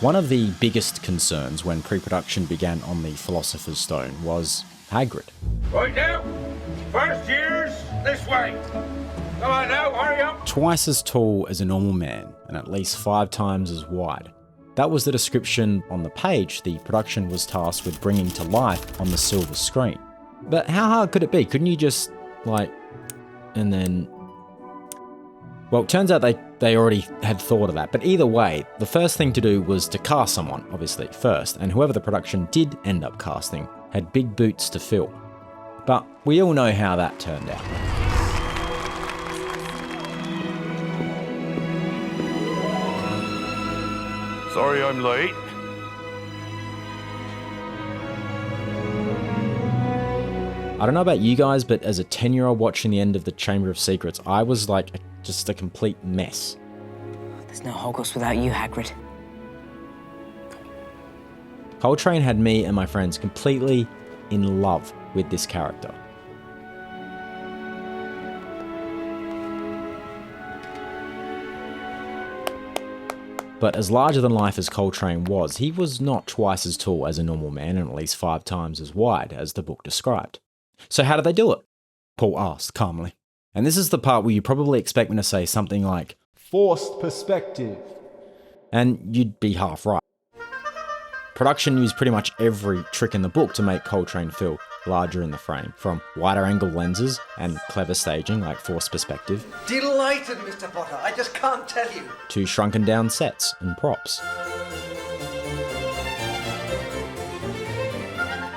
One of the biggest concerns when pre-production began on the Philosopher's Stone was Hagrid. Right now, first years this way. Come on now, hurry up. Twice as tall as a normal man and at least 5 times as wide. That was the description on the page the production was tasked with bringing to life on the silver screen. But how hard could it be? Couldn't you just, and then... Well, it turns out they already had thought of that. But either way, the first thing to do was to cast someone, obviously, first. And whoever the production did end up casting had big boots to fill. But we all know how that turned out. Sorry I'm late. I don't know about you guys, but as a 10-year-old watching the end of the Chamber of Secrets, I was just a complete mess. There's no Hogwarts without you, Hagrid. Coltrane had me and my friends completely in love with this character. But as larger than life as Coltrane was, he was not twice as tall as a normal man and at least 5 times as wide as the book described. So how did they do it? Paul asked calmly. And this is the part where you probably expect me to say something like, forced perspective. And you'd be half right. Production used pretty much every trick in the book to make Coltrane feel larger in the frame, from wider angle lenses and clever staging like forced perspective. Delighted, Mr. Potter, I just can't tell you. To shrunken down sets and props.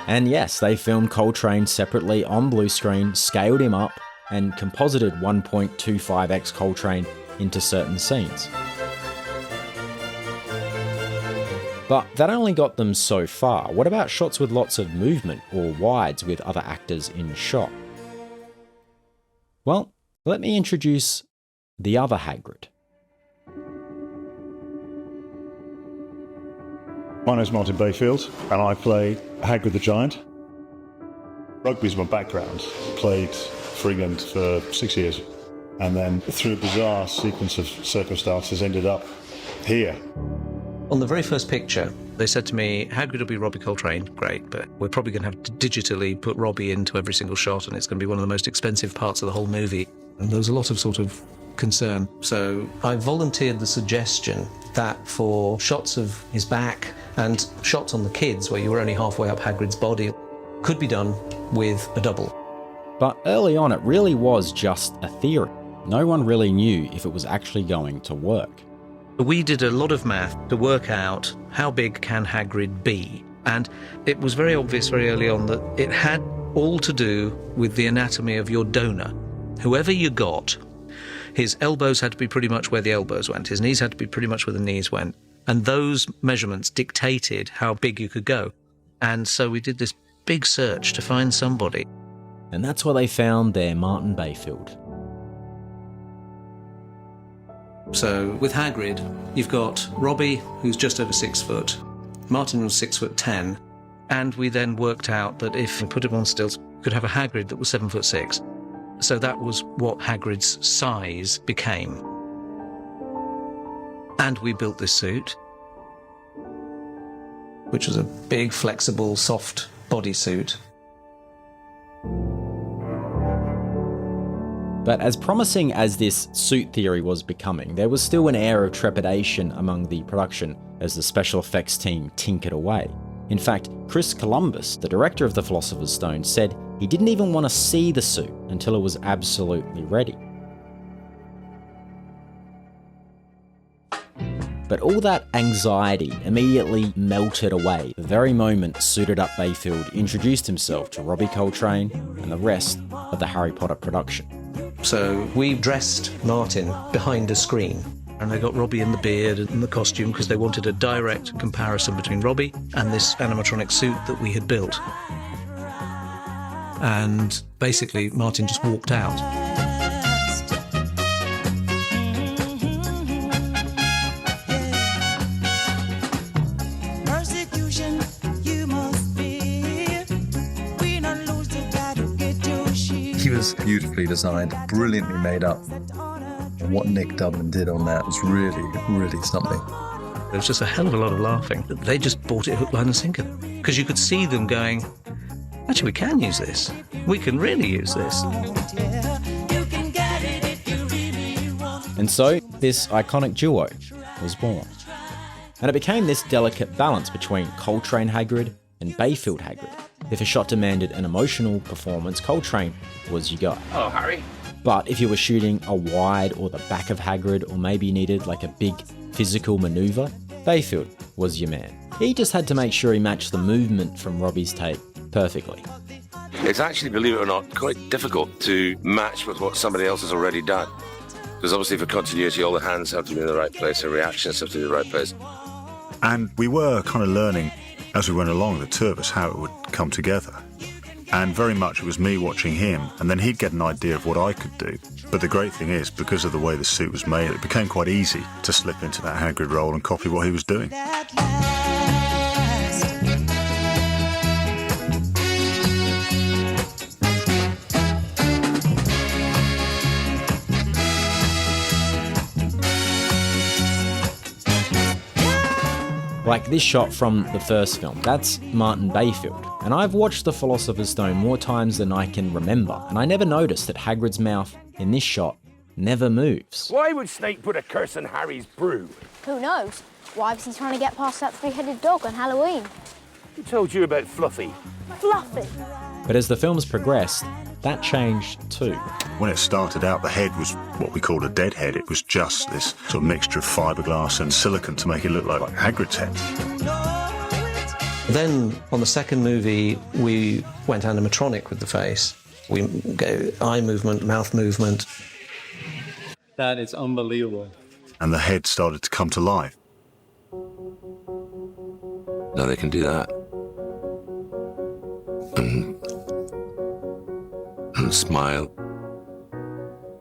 And yes, they filmed Coltrane separately on blue screen, scaled him up, and composited 1.25x Coltrane into certain scenes. But that only got them so far. What about shots with lots of movement or wides with other actors in shot? Well, let me introduce the other Hagrid. My name's Martin Bayfield, and I play Hagrid the Giant. Rugby's my background. Played for England for 6 years, and then through a bizarre sequence of circumstances ended up here. On the very first picture, they said to me, Hagrid will be Robbie Coltrane. Great, but we're probably going to have to digitally put Robbie into every single shot, and it's going to be one of the most expensive parts of the whole movie. And there was a lot of sort of concern. So I volunteered the suggestion that for shots of his back and shots on the kids where you were only halfway up Hagrid's body could be done with a double. But early on, it really was just a theory. No one really knew if it was actually going to work. We did a lot of math to work out how big can Hagrid be. And it was very obvious very early on that it had all to do with the anatomy of your donor. Whoever you got, his elbows had to be pretty much where the elbows went. His knees had to be pretty much where the knees went. And those measurements dictated how big you could go. And so we did this big search to find somebody. And that's where they found their Martin Bayfield. So with Hagrid, you've got Robbie, who's just over 6 foot. Martin was 6'10", and we then worked out that if we put him on stilts, we could have a Hagrid that was 7'6". So that was what Hagrid's size became. And we built this suit, which was a big, flexible, soft bodysuit. But as promising as this suit theory was becoming, there was still an air of trepidation among the production as the special effects team tinkered away. In fact, Chris Columbus, the director of The Philosopher's Stone, said he didn't even want to see the suit until it was absolutely ready. But all that anxiety immediately melted away the very moment suited-up Bayfield introduced himself to Robbie Coltrane and the rest of the Harry Potter production. So we dressed Martin behind a screen, and they got Robbie in the beard and the costume because they wanted a direct comparison between Robbie and this animatronic suit that we had built. And basically, Martin just walked out. He was beautifully designed, brilliantly made up. And what Nick Dublin did on that was really, really something. There was just a hell of a lot of laughing. They just bought it hook, line and sinker. Because you could see them going, actually, we can use this. We can really use this. And so, this iconic duo was born. And it became this delicate balance between Coltrane Hagrid and Bayfield Hagrid. If a shot demanded an emotional performance, Coltrane was your guy. Hello, Harry. But if you were shooting a wide or the back of Hagrid, or maybe needed like a big physical manoeuvre, Bayfield was your man. He just had to make sure he matched the movement from Robbie's take perfectly. It's actually, believe it or not, quite difficult to match with what somebody else has already done. Because obviously for continuity, all the hands have to be in the right place, the reactions have to be in the right place. And we were kind of learning as we went along, the two of us, how it would come together. And very much it was me watching him, and then he'd get an idea of what I could do. But the great thing is, because of the way the suit was made, it became quite easy to slip into that Hagrid role and copy what he was doing. Like this shot from the first film, that's Martin Bayfield. And I've watched The Philosopher's Stone more times than I can remember, and I never noticed that Hagrid's mouth in this shot never moves. Why would Snape put a curse on Harry's brew? Who knows? Why was he trying to get past that three-headed dog on Halloween? Who told you about Fluffy? Fluffy. But as the films progressed, that changed too. When it started out, the head was what we called a dead head. It was just this sort of mixture of fiberglass and silicone to make it look like Hagrid's head. Then, on the second movie, we went animatronic with the face. We go eye movement, mouth movement. That is unbelievable. And the head started to come to life. Now they can do that. And smile.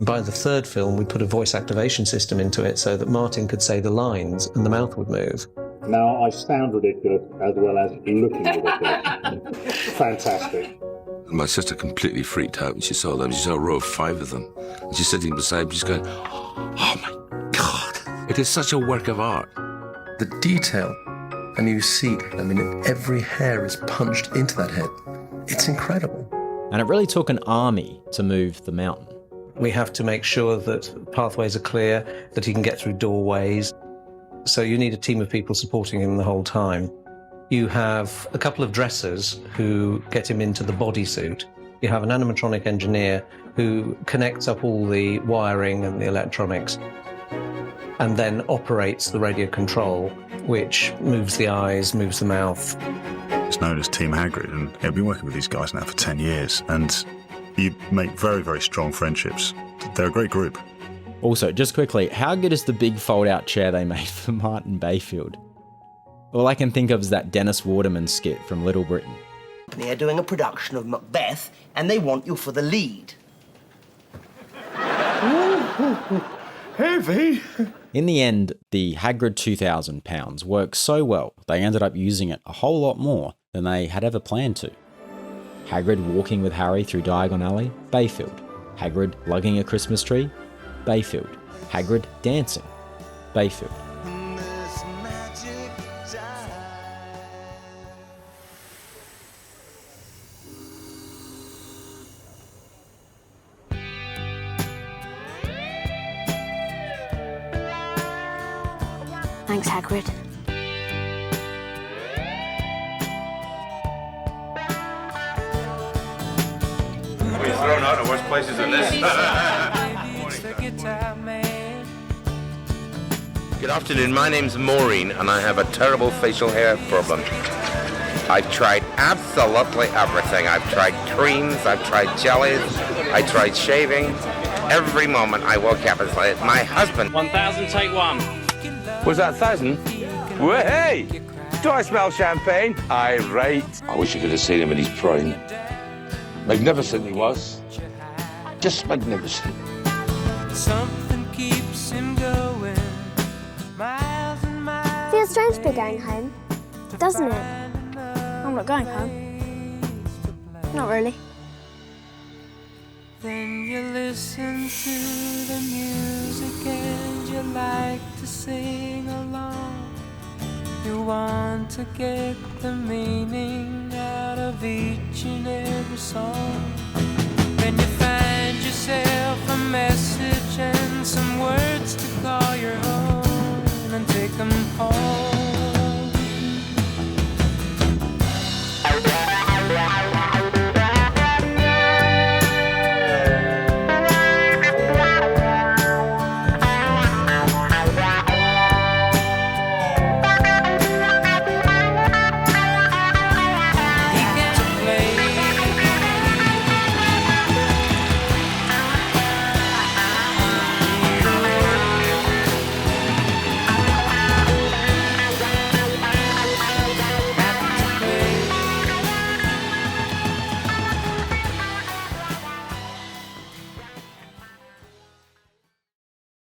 By the third film, we put a voice activation system into it so that Martin could say the lines and the mouth would move. Now I sound ridiculous as well as looking ridiculous. Fantastic. My sister completely freaked out when she saw them. She saw a row of 5 of them. And she's sitting beside me, just going, oh my God, it is such a work of art. The detail, and you see, I mean, every hair is punched into that head. It's incredible. And it really took an army to move the mountain. We have to make sure that pathways are clear, that he can get through doorways. So you need a team of people supporting him the whole time. You have a couple of dressers who get him into the bodysuit. You have an animatronic engineer who connects up all the wiring and the electronics and then operates the radio control, which moves the eyes, moves the mouth. It's known as Team Hagrid, and I've been working with these guys now for 10 years, and you make very, very strong friendships. They're a great group. Also, just quickly, how good is the big fold-out chair they made for Martin Bayfield? All I can think of is that Dennis Waterman skit from Little Britain. They're doing a production of Macbeth, and they want you for the lead. Heavy. In the end, the Hagrid £2,000 worked so well, they ended up using it a whole lot more than they had ever planned to. Hagrid walking with Harry through Diagon Alley, Bayfield. Hagrid lugging a Christmas tree, Bayfield. Hagrid dancing, Bayfield. Thanks, Hagrid. We're thrown out of worse places than this. Good afternoon, my name's Maureen and I have a terrible facial hair problem. I've tried absolutely everything. I've tried creams, I've tried jellies, I tried shaving. Every moment I woke up, it's like my husband. 1,000, take 1. Was that 1,000? Well, hey! Do I smell champagne? Aye, right. I wish you could have seen him in his prime. Magnificent he was. Just magnificent. Something keeps him going. Miles and miles. Feels strange to be going home, doesn't it? I'm not going home. Not really. Then you listen to the music and you like to sing along. You want to get the meaning out of each and every song. Then you find yourself a message and some words